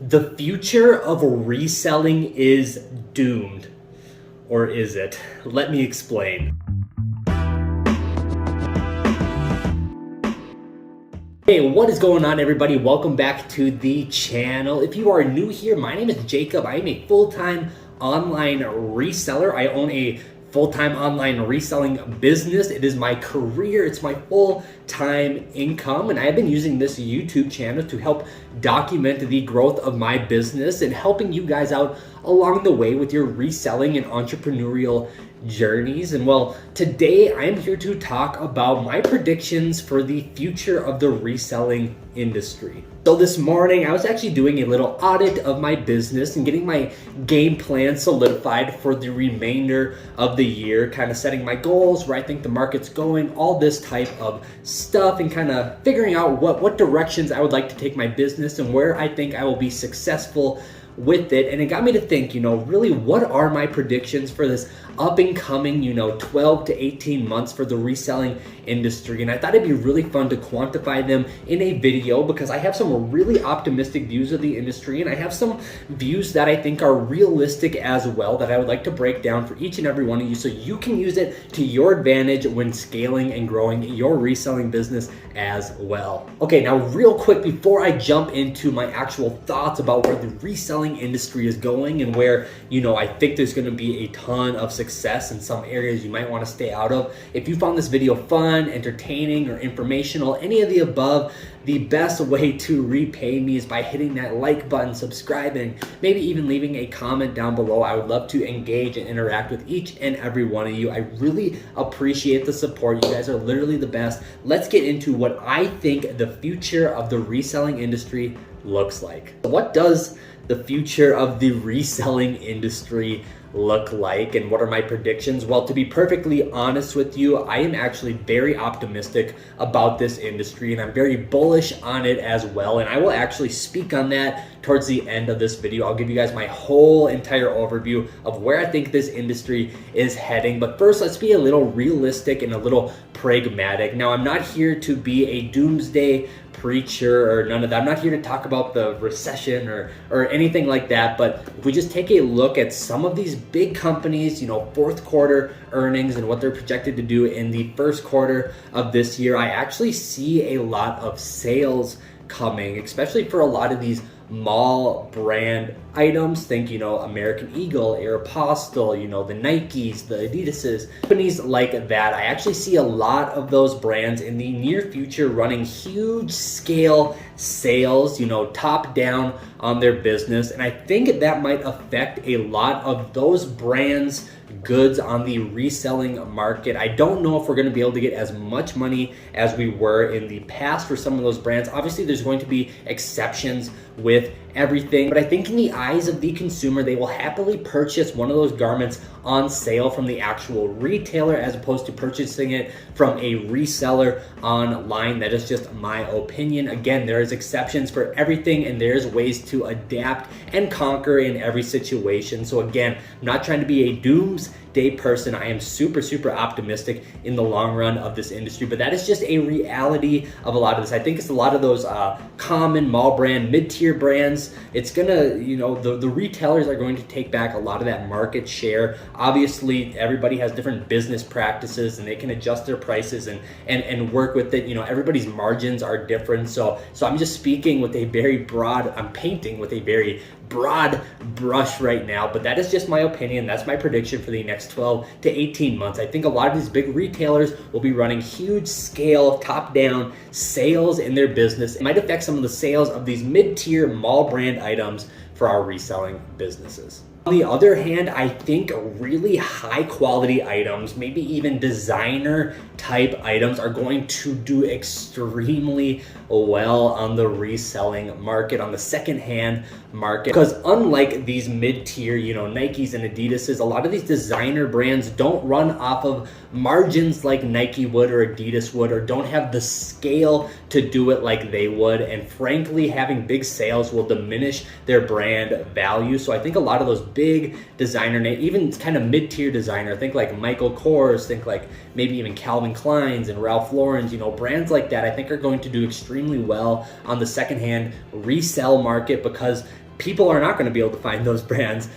The future of reselling is doomed. Or is it? Let me explain. Hey, what is going on, everybody? Welcome back to the channel. If you are new here, my name is Jacob. I am a full-time online reseller. I own a full-time online reselling business. It is my career. It's my full-time income, and I've been using this YouTube channel to help document the growth of my business and helping you guys out along the way with your reselling and entrepreneurial journeys. And well, today I'm here to talk about my predictions for the future of the reselling industry. So this morning I was actually doing a little audit of my business and getting my game plan solidified for the remainder of the year, kind of setting my goals, where I think the market's going, all this type of stuff, and kind of figuring out what directions I would like to take my business and where I think I will be successful with it. And it got me to think, really, what are my predictions for this up and coming, 12 to 18 months for the reselling industry? And I thought it'd be really fun to quantify them in a video, because I have some really optimistic views of the industry, and I have some views that I think are realistic as well that I would like to break down for each and every one of you so you can use it to your advantage when scaling and growing your reselling business as well. Okay, now real quick, before I jump into my actual thoughts about where the reselling industry is going and where, I think there's going to be a ton of success in some areas you might want to stay out of. If you found this video fun, entertaining, or informational, any of the above, the best way to repay me is by hitting that like button, subscribing, maybe even leaving a comment down below. I would love to engage and interact with each and every one of you. I really appreciate the support. You guys are literally the best. Let's get into what I think the future of the reselling industry looks like. What does the future of the reselling industry look like, and what are my predictions? Well, to be perfectly honest with you, I am actually very optimistic about this industry, and I'm very bullish on it as well, and I will actually speak on that towards the end of this video. I'll give you guys my whole entire overview of where I think this industry is heading. But first, let's be a little realistic and a little pragmatic. Now, I'm not here to be a doomsday preacher or none of that. I'm not here to talk about the recession or anything like that, but if we just take a look at some of these big companies, fourth quarter earnings and what they're projected to do in the first quarter of this year, I actually see a lot of sales coming, especially for a lot of these mall brand items. Think, American Eagle, Aeropostale, the Nikes, the Adidases, companies like that. I actually see a lot of those brands in the near future running huge scale sales, top down on their business. And I think that might affect a lot of those brands' goods on the reselling market. I don't know if we're going to be able to get as much money as we were in the past for some of those brands. Obviously, there's going to be exceptions with everything, but I think in the eyes of the consumer, they will happily purchase one of those garments on sale from the actual retailer as opposed to purchasing it from a reseller online. That is just my opinion. Again, there is exceptions for everything, and there's ways to adapt and conquer in every situation. So again, I'm not trying to be a doomsday person. I am super optimistic in the long run of this industry, but that is just a reality of a lot of this. I think it's a lot of those common mall brand, mid-tier brands. It's gonna, the retailers are going to take back a lot of that market share. Obviously, everybody has different business practices, and they can adjust their prices and work with it. Everybody's margins are different. So I'm just speaking with a very broad, I'm painting with a very broad brush right now, but that is just my opinion. That's my prediction for the next 12 to 18 months. I think a lot of these big retailers will be running huge scale, top-down sales in their business. It might affect some of the sales of these mid-tier mall brand items for our reselling businesses. On the other hand, I think really high quality items, maybe even designer type items, are going to do extremely well on the reselling market, on the secondhand market. Because unlike these mid-tier, Nikes and Adidases, a lot of these designer brands don't run off of margins like Nike would or Adidas would, or don't have the scale to do it like they would. And frankly, having big sales will diminish their brand value. So I think a lot of those big designer, even kind of mid-tier designer, think like Michael Kors, think like maybe even Calvin Klein's and Ralph Lauren's, brands like that, I think are going to do extremely well on the secondhand resell market, because people are not going to be able to find those brands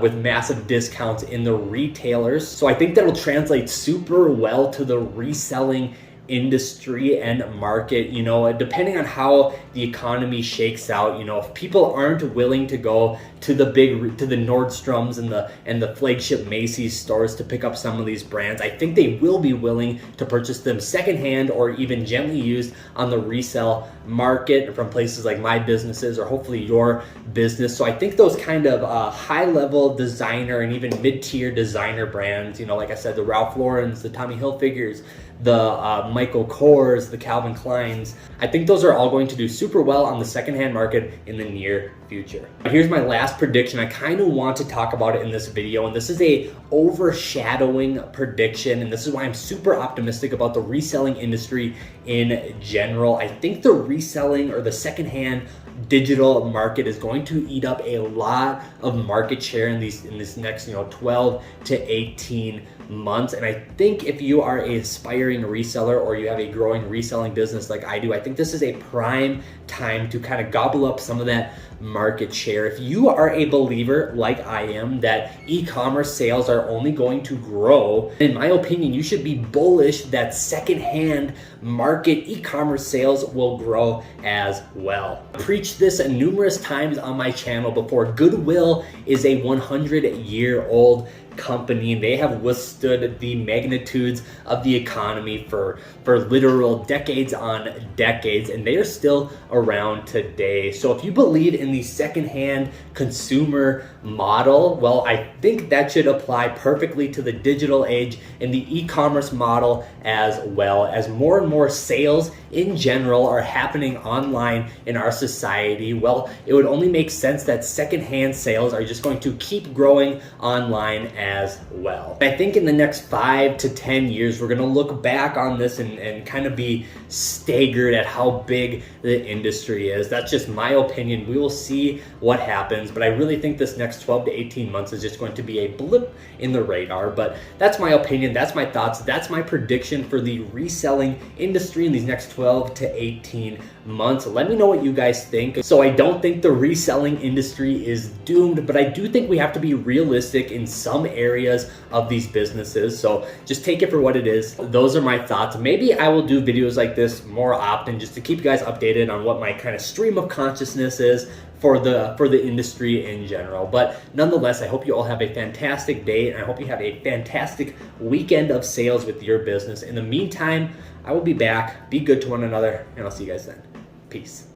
with massive discounts in the retailers. So I think that'll translate super well to the reselling industry and market. You know, depending on how the economy shakes out, you know, if people aren't willing to go to the Nordstroms and the flagship Macy's stores to pick up some of these brands, I think they will be willing to purchase them secondhand or even gently used on the resale market from places like my businesses or hopefully your business. So I think those kind of high-level designer and even mid-tier designer brands, you know, like I said, the Ralph Laurens, the Tommy Hilfigers, the Michael Kors, the Calvin Kleins, I think those are all going to do super well on the secondhand market in the near future. Here's my last prediction. I kind of want to talk about it in this video, and this is a overshadowing prediction, and this is why I'm super optimistic about the reselling industry in general. I think the reselling or the secondhand digital market is going to eat up a lot of market share in this next 12 to 18 months. And I think if you are an aspiring reseller or you have a growing reselling business like I do, I think this is a prime time to kind of gobble up some of that market share. If you are a believer like I am that e-commerce sales are only going to grow, in my opinion, you should be bullish that secondhand market e-commerce sales will grow as well. I preached this numerous times on my channel before. Goodwill is a 100-year-old company, and they have withstood the magnitudes of the economy for literal decades on decades, and they are still around today. So if you believe in the secondhand consumer model, well, I think that should apply perfectly to the digital age and the e-commerce model as well. As more and more sales in general are happening online in our society, well, it would only make sense that secondhand sales are just going to keep growing online as well. I think in the next 5 to 10 years, we're going to look back on this and kind of be staggered at how big the industry is. That's just my opinion. We will see what happens, but I really think this next 12 to 18 months is just going to be a blip in the radar. But that's my opinion, that's my thoughts, that's my prediction for the reselling industry in these next 12 to 18 months. Let me know what you guys think. So I don't think the reselling industry is doomed, but I do think we have to be realistic in some areas of these businesses. So just take it for what it is. Those are my thoughts. Maybe I will do videos like this more often just to keep you guys updated on what my kind of stream of consciousness is for the industry in general. But nonetheless, I hope you all have a fantastic day, and I hope you have a fantastic weekend of sales with your business. In the meantime, I will be back. Be good to one another, and I'll see you guys then. Peace.